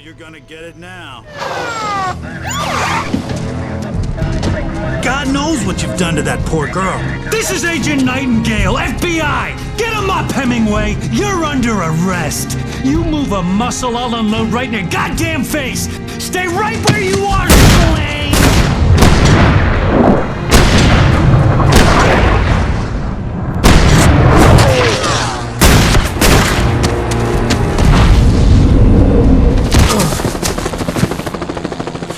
you're gonna get it now. God knows what you've done to that poor girl. This is Agent Nightingale, FBI! Get him up, Hemingway! You're under arrest! You move a muscle, I'll unload right in your goddamn face! Stay right where you are, Slade!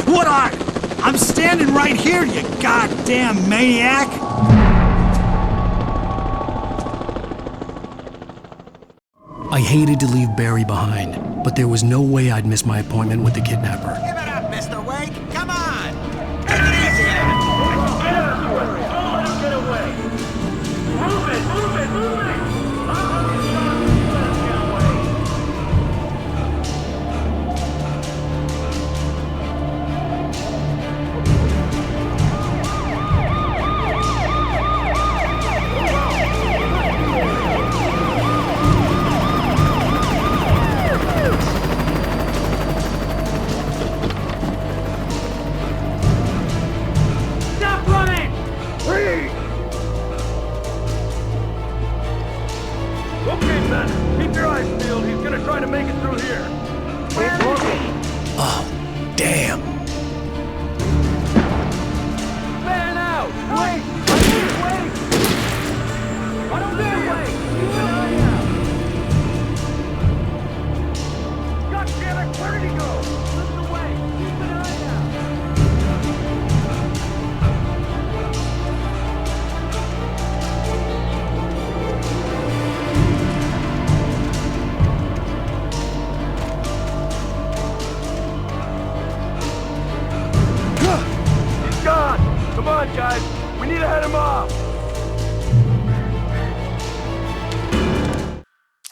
What are you? I'm standing right here, you goddamn maniac! I hated to leave Barry behind, but there was no way I'd miss my appointment with the kidnapper. Give it up, Mr. Wake! Come on! Take it easy! Don't let him get away! Move it! Move it! Move it!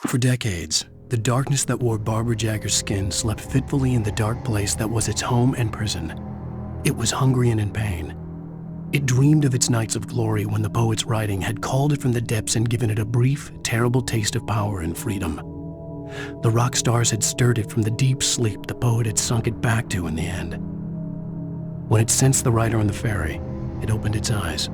For decades, the darkness that wore Barbara Jagger's skin slept fitfully in the dark place that was its home and prison. It was hungry and in pain. It dreamed of its nights of glory when the poet's writing had called it from the depths and given it a brief, terrible taste of power and freedom. The rock stars had stirred it from the deep sleep the poet had sunk it back to in the end. When it sensed the writer on the ferry, it opened its eyes.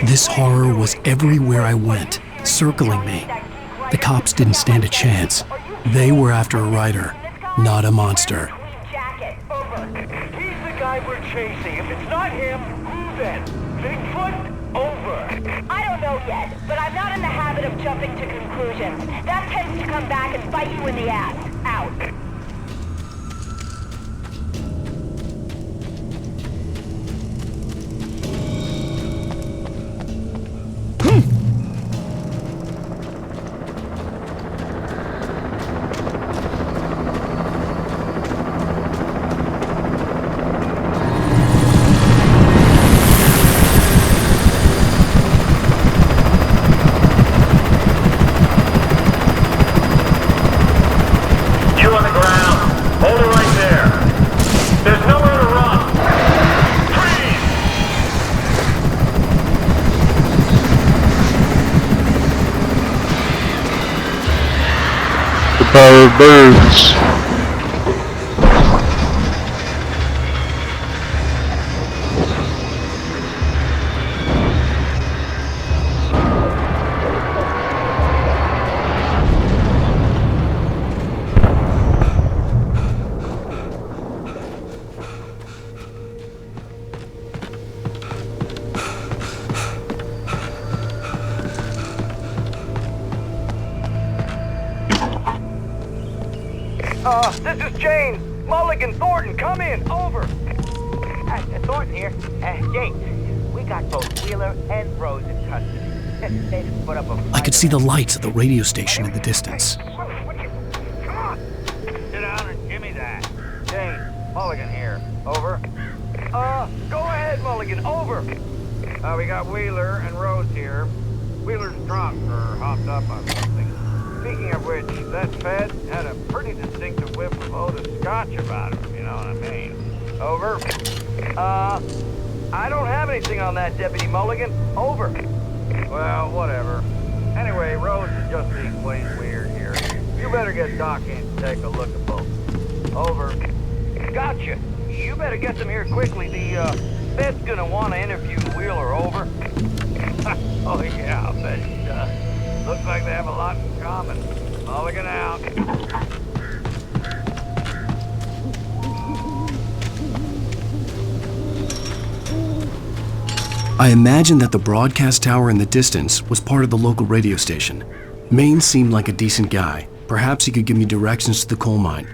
This horror was everywhere I went, circling me. The cops didn't stand a chance. They were after a writer, not a monster. He's the guy we're chasing. If it's not him, who then? Bigfoot? Over. I don't know yet, but I'm not in the habit of jumping to conclusions. That tends to come back and bite you in the ass. Out. You want to Solar-powered birds. This is James. Mulligan, Thornton, come in. Over. Thornton here. James, we got both Wheeler and Rose in custody. They just put up a... I could see the lights of the radio station in the distance. Come on. Sit down and give me that. James, Mulligan here. Over. Go ahead, Mulligan. Over. We got Wheeler and Rose here. Wheeler's drunk or hopped up on something. Speaking of which, that Fed had a pretty distinctive whiff of Otis Scotch about him, you know what I mean. Over. I don't have anything on that, Deputy Mulligan. Over. Well, whatever. Anyway, Rose is just being plain weird here. You better get Doc in to take a look at both. Over. Gotcha. You better get them here quickly. The Fed's gonna want to interview Wheeler. Over. Oh, yeah, I'll bet he does. Looks like they have a lot in common. Mulligan out. I imagined that the broadcast tower in the distance was part of the local radio station. Maine seemed like a decent guy. Perhaps he could give me directions to the coal mine.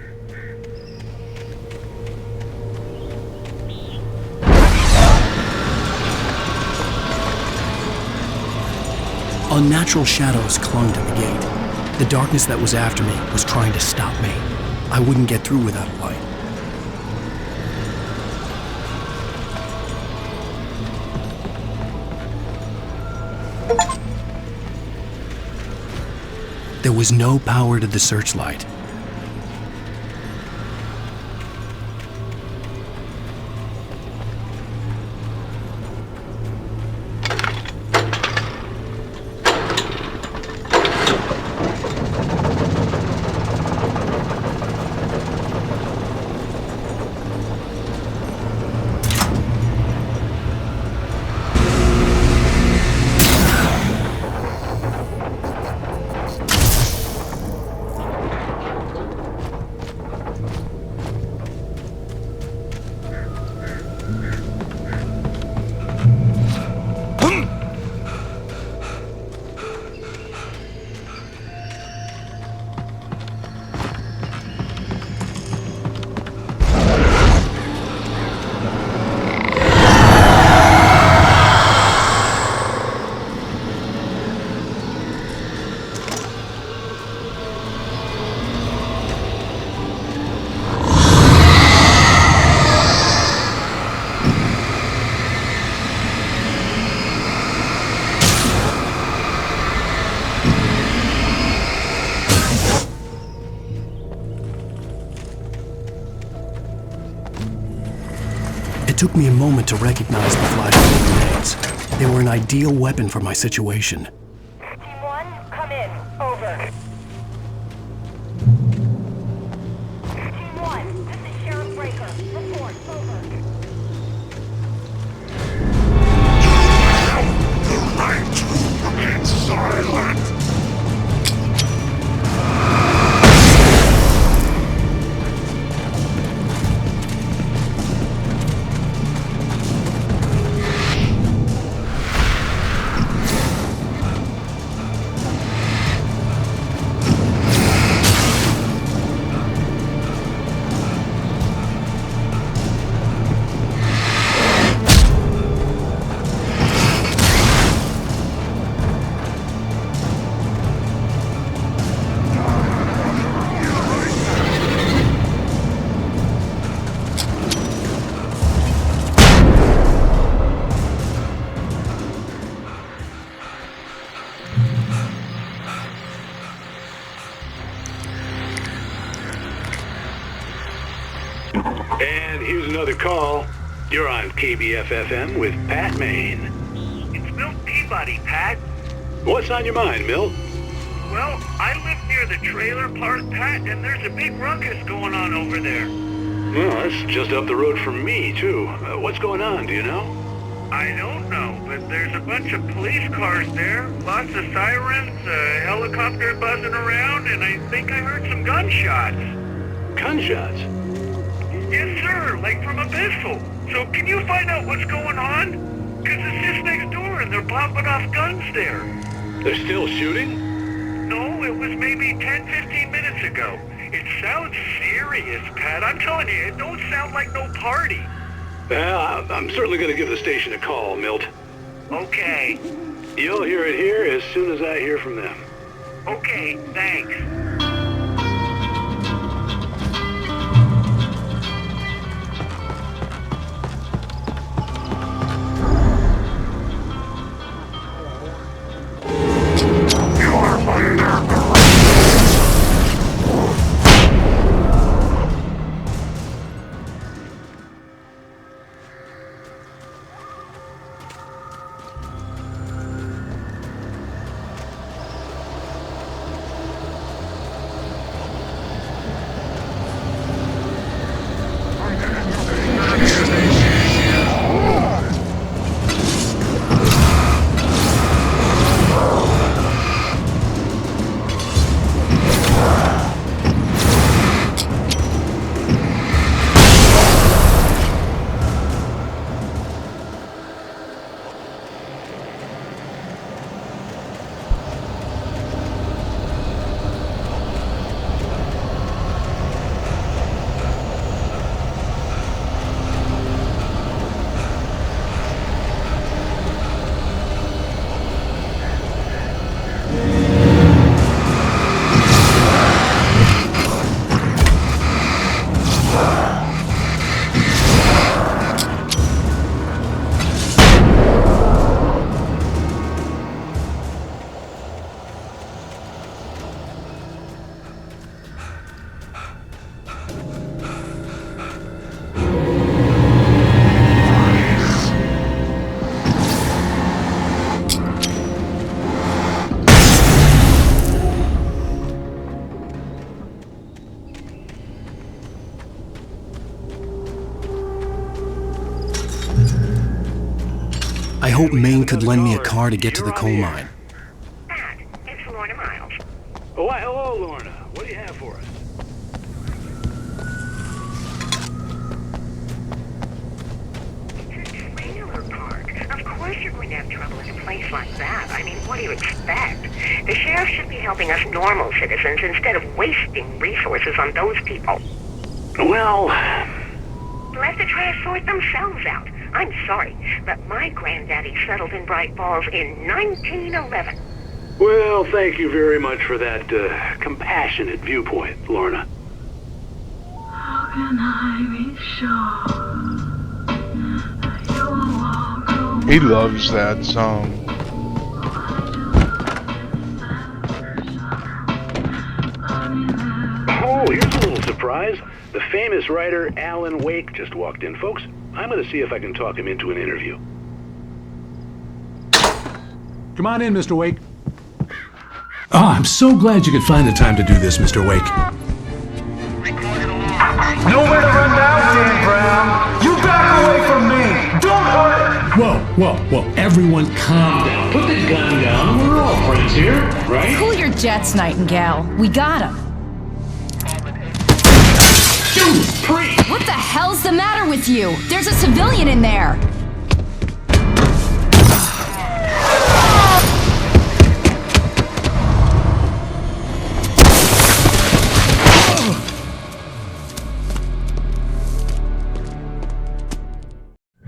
Unnatural shadows clung to the gate. The darkness that was after me was trying to stop me. I wouldn't get through without a light. There was no power to the searchlight. It took me a moment to recognize the flashbang grenades. They were an ideal weapon for my situation. Team 1, come in. Over. Team 1, this is Sheriff Breaker. Report. Over. Silent! And here's another call. You're on KBF-FM with Pat Maine. It's Milt Peabody, Pat. What's on your mind, Milt? Well, I live near the trailer park, Pat, and there's a big ruckus going on over there. Well, that's just up the road from me, too. What's going on, do you know? I don't know, but there's a bunch of police cars there, lots of sirens, a helicopter buzzing around, and I think I heard some gunshots. Gunshots? Yes, sir, like from a pistol. So can you find out what's going on? Because it's just next door and they're popping off guns there. They're still shooting? No, it was maybe 10-15 minutes ago. It sounds serious, Pat. I'm telling you, it don't sound like no party. Well, I'm certainly going to give the station a call, Milt. Okay. You'll hear it here as soon as I hear from them. Okay, thanks. I hope Maine could lend me a car to get to the coal mine. Pat, it's Lorna Miles. Oh, why, hello, Lorna. What do you have for us? It's a trailer park. Of course you're going to have trouble in a place like that. I mean, what do you expect? The sheriff should be helping us normal citizens instead of wasting resources on those people. Well, Let the trash sort themselves out. I'm sorry, but my granddaddy settled in Bright Falls in 1911. well, thank you very much for that compassionate viewpoint, Lorna. How can I be sure that you will walk away? He loves that song. Oh, here's a little surprise. The famous writer Alan Wake just walked in, folks. I'm going to see if I can talk him into an interview. Come on in, Mr. Wake. Oh, I'm so glad you could find the time to do this, Mr. Wake. Nowhere to run now, Dan Brown. You back away from me. Don't hurt it. Whoa, everyone calm down. Put the gun down. We're all friends here, right? Cool your jets, Nightingale. We got him. What the hell's the matter with you? There's a civilian in there.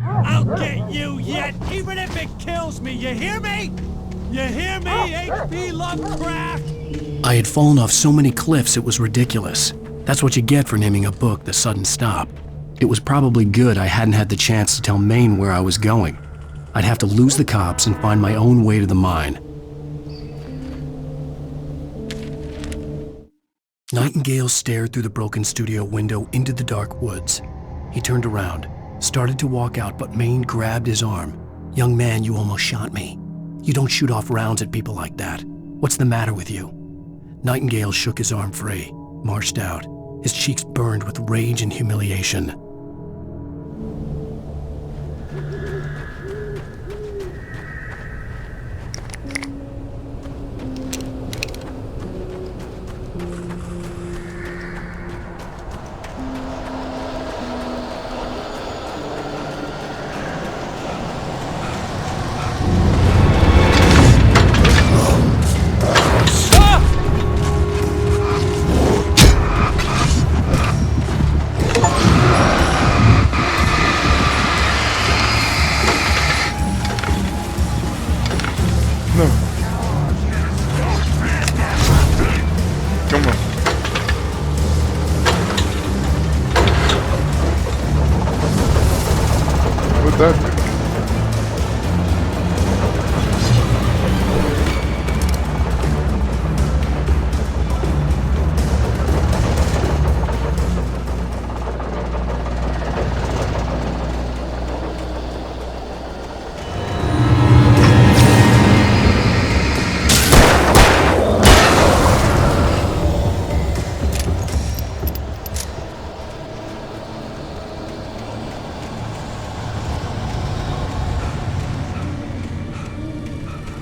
I'll get you yet, even if it kills me. You hear me? You hear me, H.P. Lovecraft? I had fallen off so many cliffs it was ridiculous. That's what you get for naming a book The Sudden Stop. It was probably good I hadn't had the chance to tell Maine where I was going. I'd have to lose the cops and find my own way to the mine. Nightingale stared through the broken studio window into the dark woods. He turned around, started to walk out, but Maine grabbed his arm. "Young man, you almost shot me. You don't shoot off rounds at people like that. What's the matter with you?" Nightingale shook his arm free, marched out. His cheeks burned with rage and humiliation.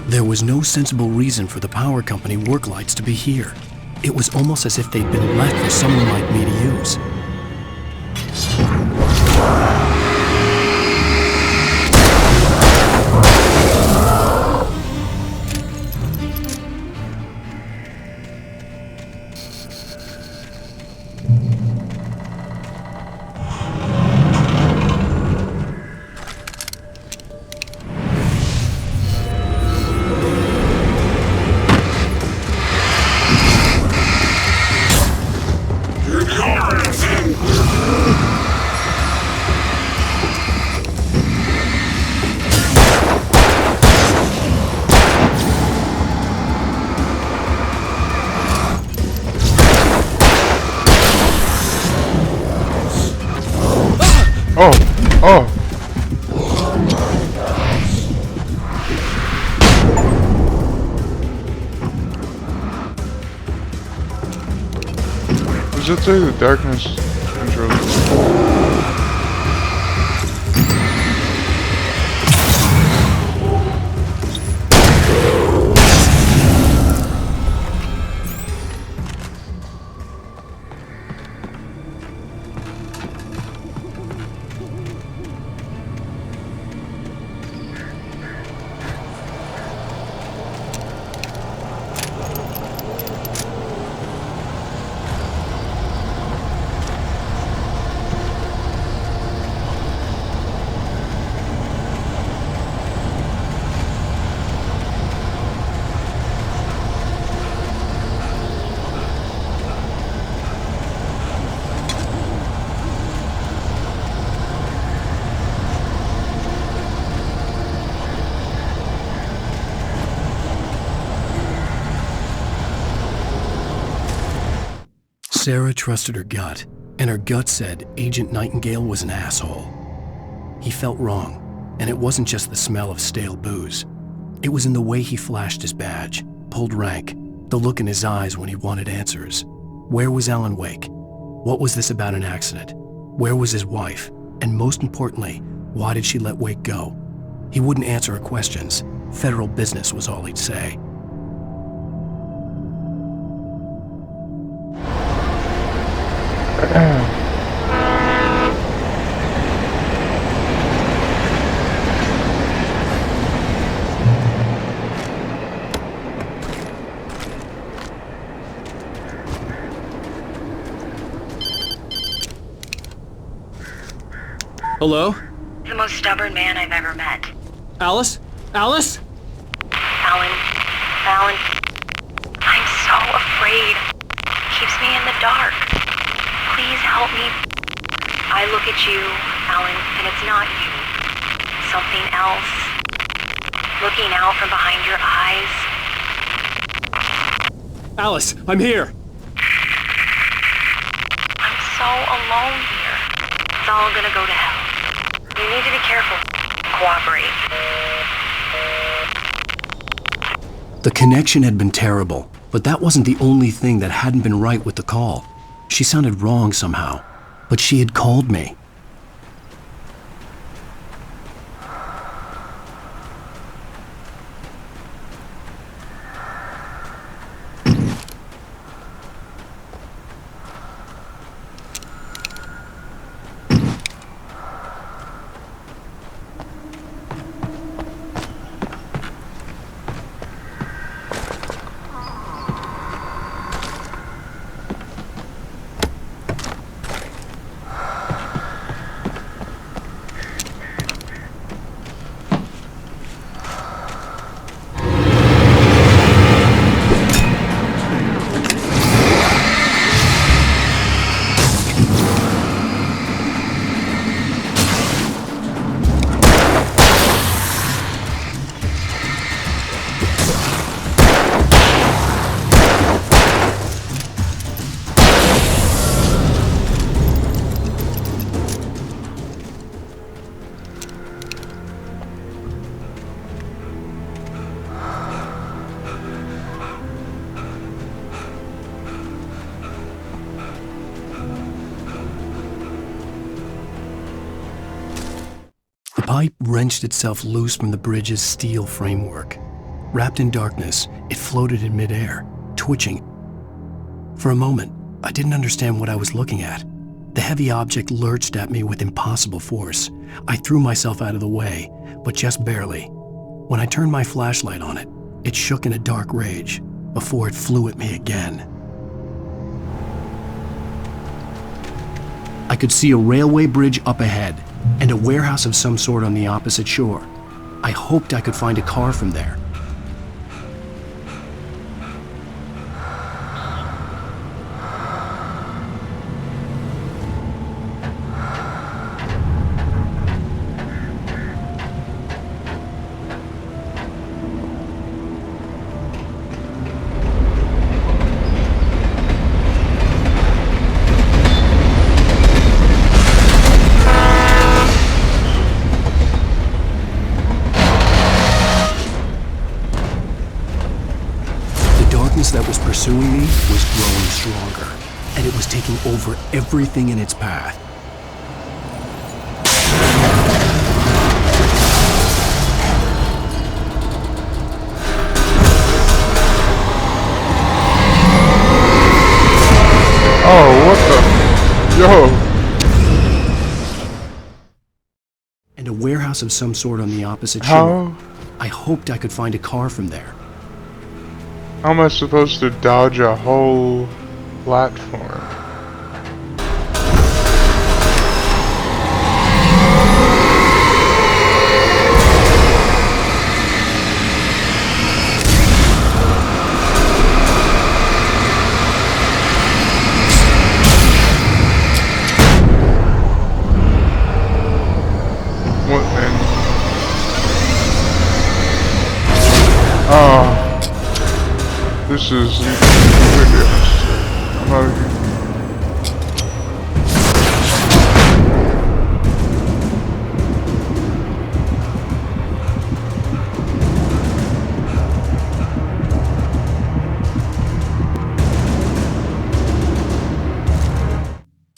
There was no sensible reason for the power company work lights to be here. It was almost as if they'd been left for someone like me to use. Does it say the darkness controls? Sarah trusted her gut, and her gut said Agent Nightingale was an asshole. He felt wrong, and it wasn't just the smell of stale booze. It was in the way he flashed his badge, pulled rank, the look in his eyes when he wanted answers. Where was Alan Wake? What was this about an accident? Where was his wife? And most importantly, why did she let Wake go? He wouldn't answer her questions. Federal business was all he'd say. Hello? The most stubborn man I've ever met. Alice? Alice? Alan. I'm so afraid. Keeps me in the dark. Please help me. I look at you, Alan, and it's not you. Something else. Looking out from behind your eyes. Alice, I'm here. I'm so alone here. It's all gonna go to hell. You need to be careful. Cooperate. The connection had been terrible, but But that wasn't the only thing that hadn't been right with the call. She sounded wrong somehow, but she had called me. The pipe wrenched itself loose from the bridge's steel framework. Wrapped in darkness, it floated in midair, twitching. For a moment, I didn't understand what I was looking at. The heavy object lurched at me with impossible force. I threw myself out of the way, but just barely. When I turned my flashlight on it, it shook in a dark rage before it flew at me again. I could see a railway bridge up ahead and a warehouse of some sort on the opposite shore. I hoped I could find a car from there. That was pursuing me was growing stronger, and it was taking over everything in its path. Oh, what the? Yo! And a warehouse of some sort on the opposite shore. I hoped I could find a car from there. How am I supposed to dodge a whole platform? What then? Oh. This is ridiculous. I'm not even...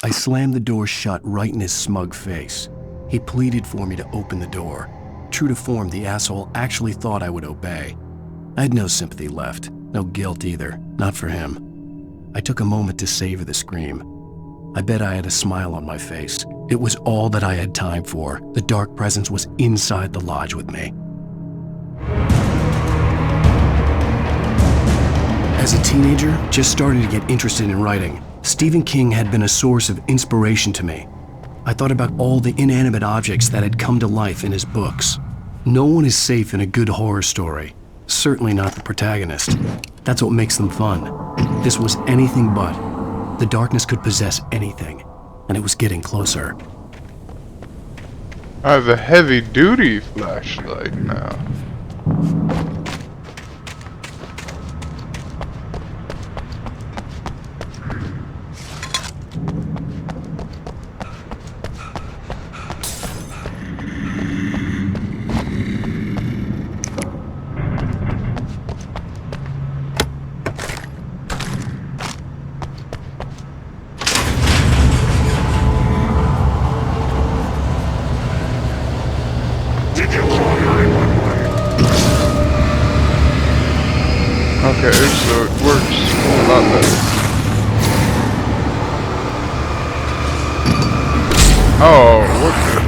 I slammed the door shut right in his smug face. He pleaded for me to open the door. True to form, the asshole actually thought I would obey. I had no sympathy left. No guilt either, not for him. I took a moment to savor the scream. I bet I had a smile on my face. It was all that I had time for. The dark presence was inside the lodge with me. As a teenager, just starting to get interested in writing, Stephen King had been a source of inspiration to me. I thought about all the inanimate objects that had come to life in his books. No one is safe in a good horror story. Certainly not the protagonist. That's what makes them fun. This was anything but. The darkness could possess anything, and it was getting closer. I have a heavy-duty flashlight now. Okay, so it works a lot better. Oh, what the...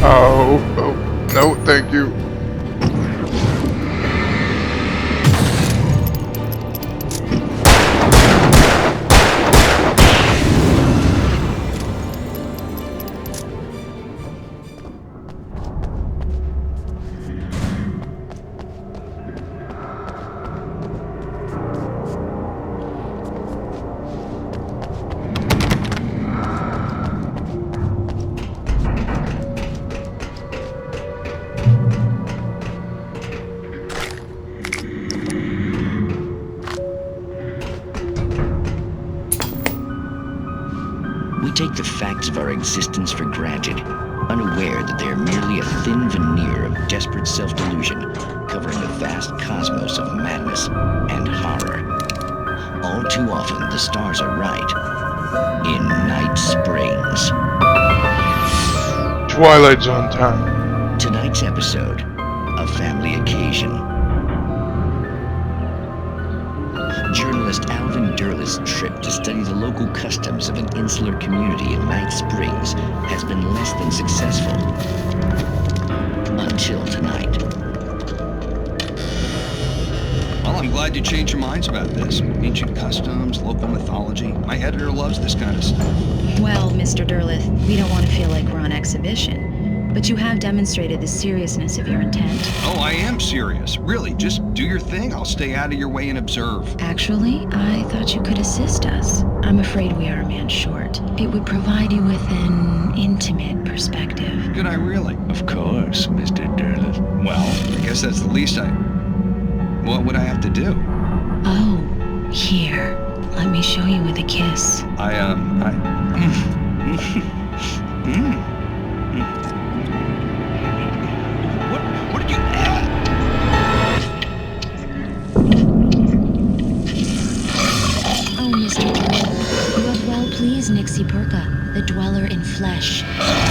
Oh, no, thank you. We take the facts of our existence for granted, unaware that they are merely a thin veneer of desperate self-delusion, covering a vast cosmos of madness and horror. All too often, the stars are right. In Night Springs. Twilight Zone time. Tonight's episode, A Family Occasion. Journalist Alvin Derlis' trip to study the local customs of an insular community in Night Springs has been less than successful. Until tonight. Well, I'm glad you changed your minds about this. Ancient customs, local mythology. My editor loves this kind of stuff. Well, Mr. Derlith, we don't want to feel like we're on exhibition. But you have demonstrated the seriousness of your intent. Oh, I am serious. Really, just do your thing. I'll stay out of your way and observe. Actually, I thought you could assist us. I'm afraid we are a man short. It would provide you with an intimate perspective. Could I really? Of course, Mr. Derlith. Well, I guess that's the least What would I have to do? Oh, here. Let me show you with a kiss. What did you... Oh, Mr. Derlith, you have well pleased Nixie Perka, the dweller in flesh.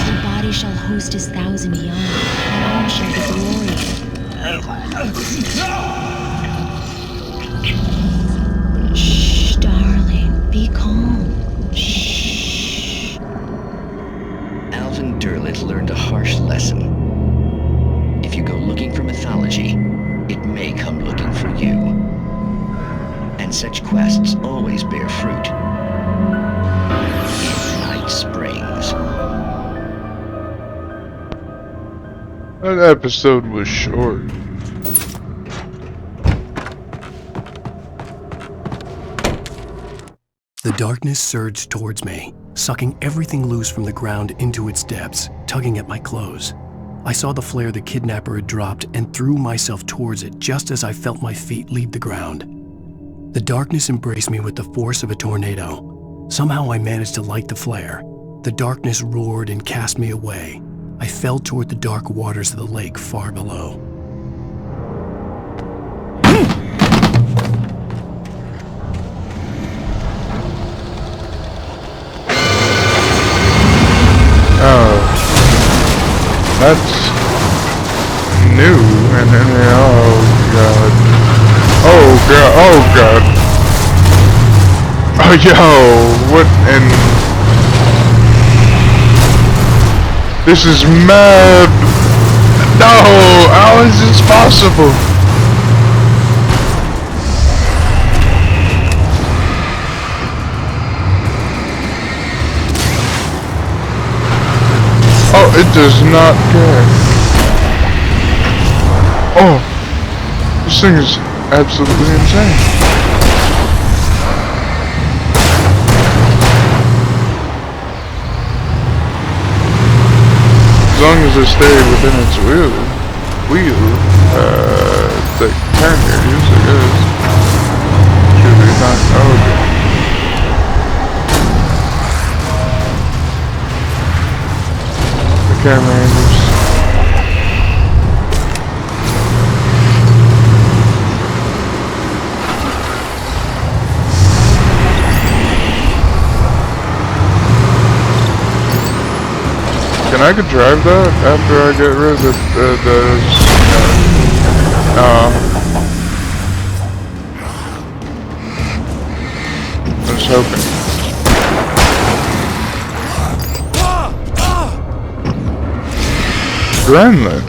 Your body shall host his thousand beyond, and all shall be glory. Shh, darling, be calm. Shh. Alvin Derlith learned a harsh lesson. If you go looking for mythology, it may come looking for you. And such quests always bear fruit. In Night Springs. That episode was short. The darkness surged towards me, sucking everything loose from the ground into its depths, tugging at my clothes. I saw the flare the kidnapper had dropped and threw myself towards it just as I felt my feet leave the ground. The darkness embraced me with the force of a tornado. Somehow I managed to light the flare. The darkness roared and cast me away. I fell toward the dark waters of the lake far below. That's new, and then oh god, oh yo, what, and this is mad. No, how is this possible? Oh, it does not care. Oh, this thing is absolutely insane. As long as I stay within its wheel, the turn radius, I guess. Should be fine. Oh, okay. The camera angles. Can I drive that after I get rid of I was hoping. Gremlin.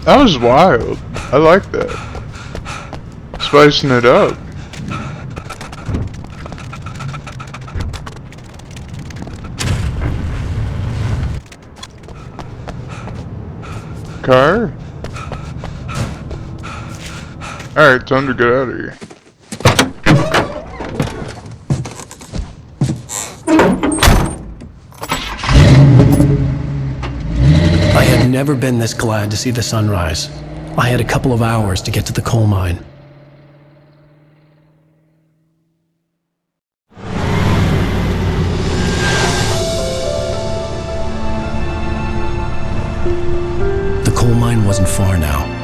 That was wild. I like that. Spicing it up. Car? Alright, time to get out of here. I had never been this glad to see the sunrise. I had a couple of hours to get to the coal mine. The coal mine wasn't far now.